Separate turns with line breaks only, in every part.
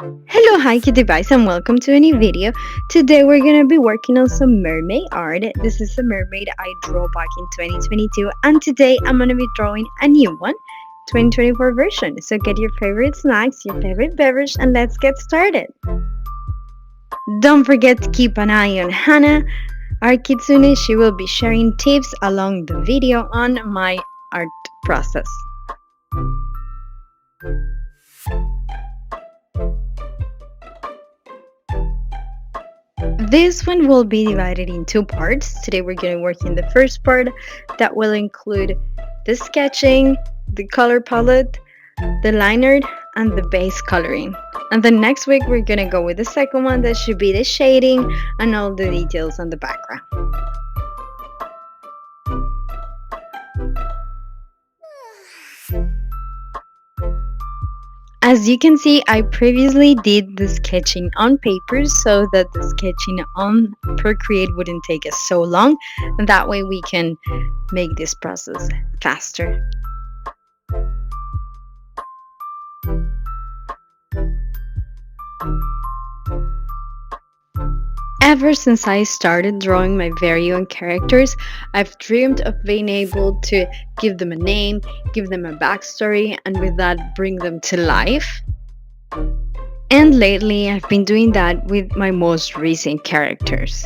Hello, hi cutie guys, and welcome to a new video. Today we're gonna be working on some mermaid art. This is a mermaid I drew back in 2022, and today I'm gonna be drawing a new one, 2024 version. So get your favorite snacks, your favorite beverage, and let's get started. Don't forget to keep an eye on Hannah, our kitsune. She will be sharing tips along the video on my art process. This one will be divided in two parts. Today we're going to work in the first part that will include the sketching, the color palette, the liner, and the base coloring. And the next week we're going to go with the second one that should be the shading and all the details on the background. As you can see, I previously did the sketching on paper so that the sketching on Procreate wouldn't take us so long, and that way we can make this process faster. Ever since I started drawing my very own characters, I've dreamed of being able to give them a name, give them a backstory, and with that bring them to life. And lately, I've been doing that with my most recent characters.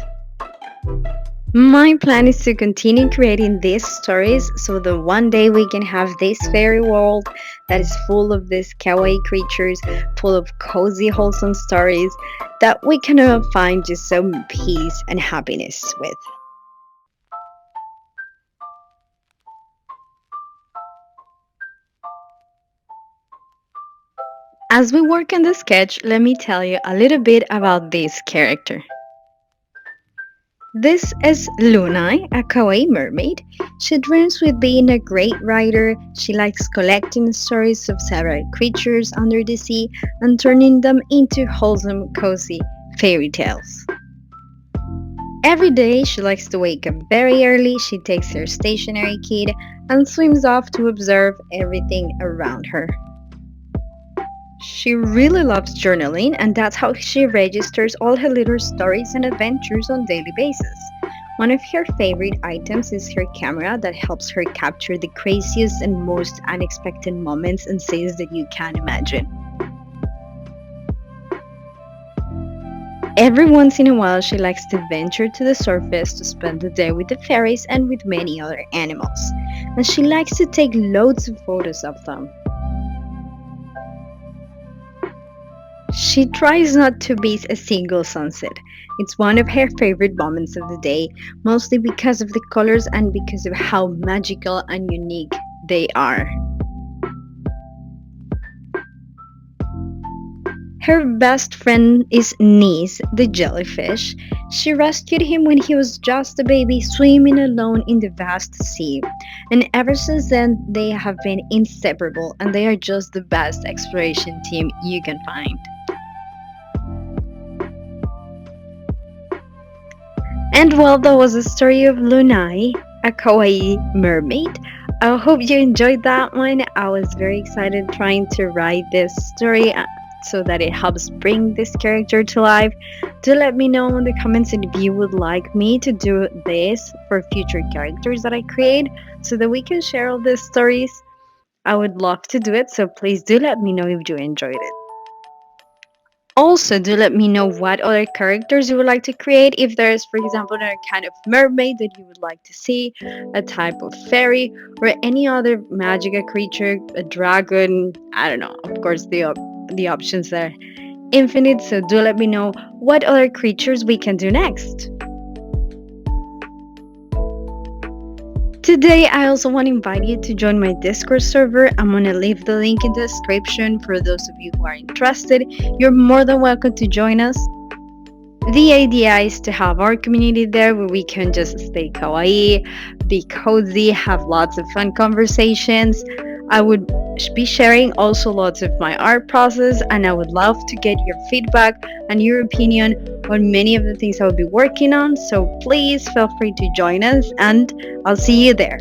My plan is to continue creating these stories so that one day we can have this fairy world that is full of these kawaii creatures, full of cozy, wholesome stories that we can all find just some peace and happiness with. As we work on the sketch, let me tell you a little bit about this character. This is Lunai, a kawaii mermaid. She dreams with being a great writer. She likes collecting stories of several creatures under the sea and turning them into wholesome, cozy fairy tales. Every day, she likes to wake up very early. She takes her stationary kit and swims off to observe everything around her. She really loves journaling, and that's how she registers all her little stories and adventures on a daily basis. One of her favorite items is her camera that helps her capture the craziest and most unexpected moments and scenes that you can imagine. Every once in a while, she likes to venture to the surface to spend the day with the fairies and with many other animals, and she likes to take loads of photos of them. She tries not to miss a single sunset. It's one of her favorite moments of the day, mostly because of the colors and because of how magical and unique they are. Her best friend is Nis, the jellyfish. She rescued him when he was just a baby swimming alone in the vast sea. And ever since then, they have been inseparable, and they are just the best exploration team you can find. And well, that was the story of Lunai, a kawaii mermaid. I hope you enjoyed that one. I was very excited trying to write this story so that it helps bring this character to life. Do let me know in the comments if you would like me to do this for future characters that I create so that we can share all these stories. I would love to do it, so please do let me know if you enjoyed it. Also, do let me know what other characters you would like to create. If there's, for example, another kind of mermaid that you would like to see, a type of fairy, or any other magical creature, a dragon, I don't know. Of course, the options are infinite, so do let me know what other creatures we can do next. Today, I also want to invite you to join my Discord server. I'm going to leave the link in the description for those of you who are interested. You're more than welcome to join us. The idea is to have our community there where we can just stay kawaii, be cozy, have lots of fun conversations. I would be sharing also lots of my art process, and I would love to get your feedback and your opinion on many of the things I'll be working on. So please feel free to join us, and I'll see you there.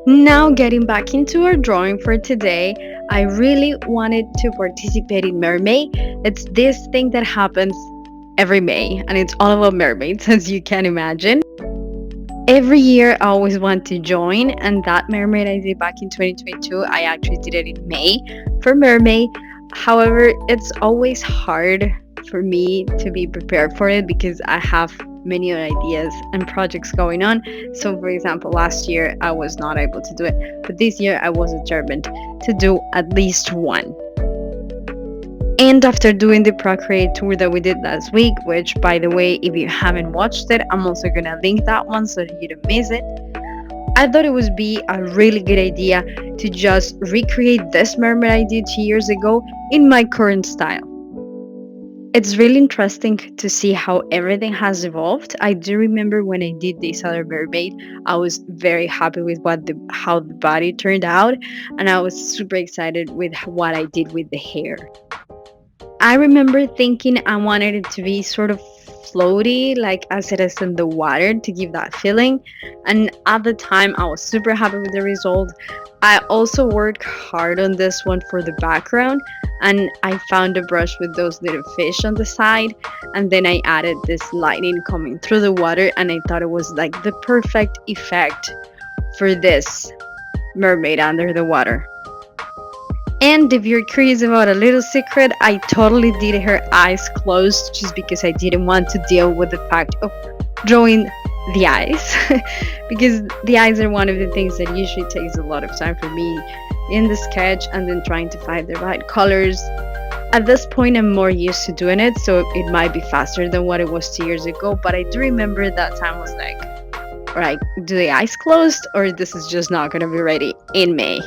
Now, getting back into our drawing for today, I really wanted to participate in Mermay. It's this thing that happens every May, and it's all about mermaids, as you can imagine. Every year, I always want to join, and that mermaid I did back in 2022, I actually did it in May for Mermay. However, it's always hard for me to be prepared for it because I have many other ideas and projects going on. So, for example, last year I was not able to do it, but this year I was determined to do at least one. And after doing the Procreate tour that we did last week, which by the way, if you haven't watched it, I'm also gonna link that one so that you don't miss it. I thought it would be a really good idea to just recreate this mermaid I did 2 years ago in my current style. It's really interesting to see how everything has evolved. I do remember when I did this other mermaid, I was very happy with how the body turned out, and I was super excited with what I did with the hair. I remember thinking I wanted it to be sort of floaty, like as it is in the water, to give that feeling. And at the time, I was super happy with the result. I also worked hard on this one for the background, and I found a brush with those little fish on the side, and then I added this lightning coming through the water, and I thought it was like the perfect effect for this mermaid under the water. And if you're curious about a little secret, I totally did her eyes closed just because I didn't want to deal with the fact of drawing the eyes. Because the eyes are one of the things that usually takes a lot of time for me in the sketch, and then trying to find the right colors. At this point, I'm more used to doing it, so it might be faster than what it was 2 years ago. But I do remember that time was like, alright, do the eyes closed, or this is just not gonna be ready in May.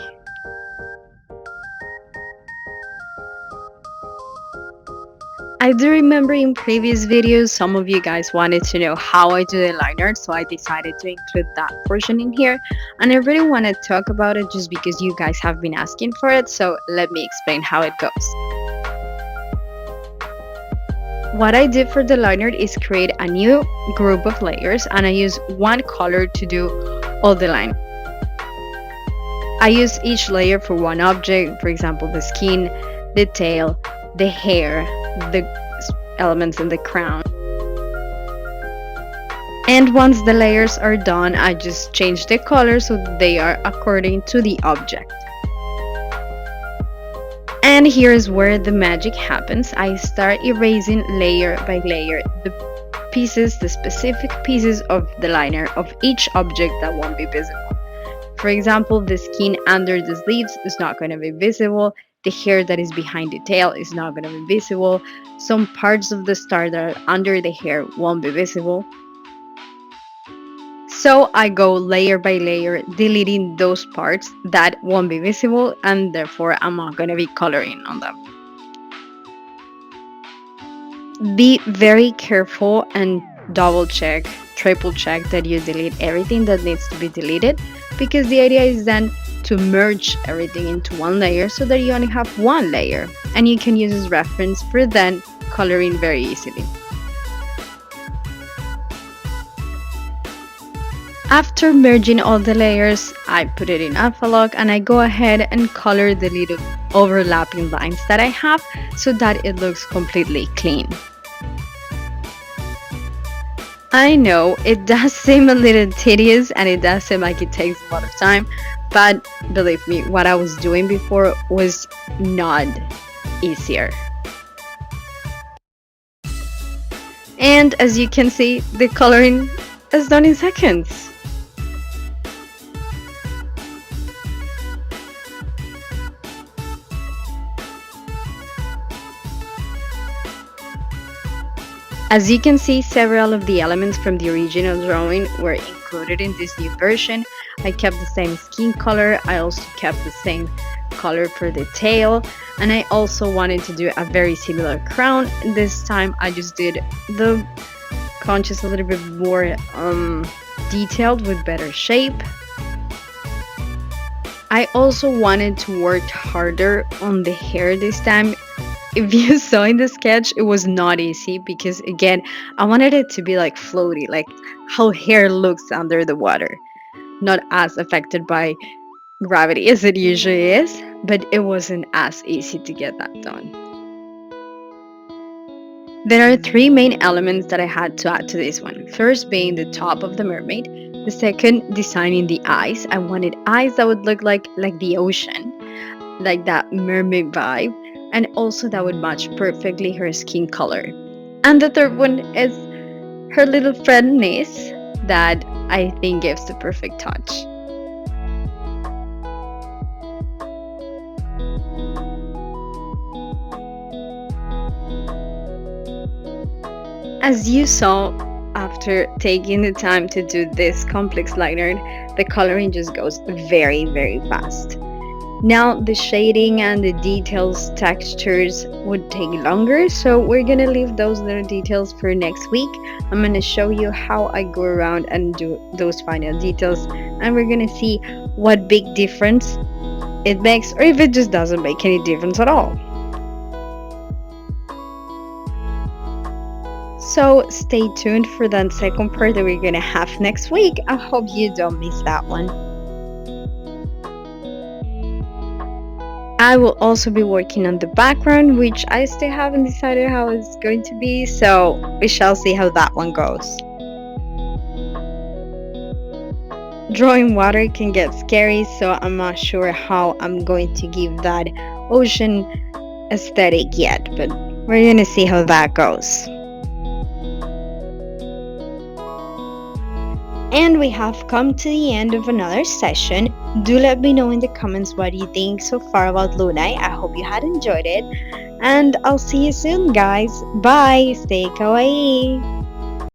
I do remember in previous videos, some of you guys wanted to know how I do the liner, so I decided to include that portion in here. And I really want to talk about it just because you guys have been asking for it, so let me explain how it goes. What I did for the liner is create a new group of layers, and I use one color to do all the line. I use each layer for one object, for example, the skin, the tail, the hair, the elements in the crown. And once the layers are done, I just change the color so that they are according to the object. And here's where the magic happens. I start erasing layer by layer the specific pieces of the liner of each object that won't be visible. For example, the skin under the sleeves is not going to be visible. The hair that is behind the tail is not going to be visible. Some parts of the star that are under the hair won't be visible. So I go layer by layer, deleting those parts that won't be visible, and therefore I'm not going to be coloring on them. Be very careful and double check, triple check that you delete everything that needs to be deleted, because the idea is then to merge everything into one layer so that you only have one layer, and you can use as reference for then coloring very easily. After merging all the layers, I put it in Alpha Lock, and I go ahead and color the little overlapping lines that I have so that it looks completely clean. I know it does seem a little tedious, and it does seem like it takes a lot of time, but believe me, what I was doing before was not easier. And as you can see, the coloring is done in seconds. As you can see, several of the elements from the original drawing were included in this new version. I kept the same skin color, I also kept the same color for the tail, and I also wanted to do a very similar crown. This time I just did the conches a little bit more detailed with better shape. I also wanted to work harder on the hair this time. If you saw in the sketch, it was not easy because again, I wanted it to be like floaty, like how hair looks under the water. not as affected by gravity as it usually is, but it wasn't as easy to get that done. There are three main elements that I had to add to this one. First being the top of the mermaid, the second designing the eyes. I wanted eyes that would look like the ocean, like that mermaid vibe, and also that would match perfectly her skin color. And the third one is her little friend Nis that I think gives the perfect touch. As you saw, after taking the time to do this complex liner, the coloring just goes very, very fast. Now the shading and the details, textures would take longer, so we're gonna leave those little details for next week. I'm gonna show you how I go around and do those final details, and we're gonna see what big difference it makes, or if it just doesn't make any difference at all. So stay tuned for that second part that we're gonna have next week. I hope you don't miss that one. I will also be working on the background, which I still haven't decided how it's going to be, so we shall see how that one goes. Drawing water can get scary, so I'm not sure how I'm going to give that ocean aesthetic yet, but we're gonna see how that goes. And we have come to the end of another session. Do let me know in the comments what you think so far about Lunai. I hope you had enjoyed it. And I'll see you soon, guys. Bye. Stay kawaii.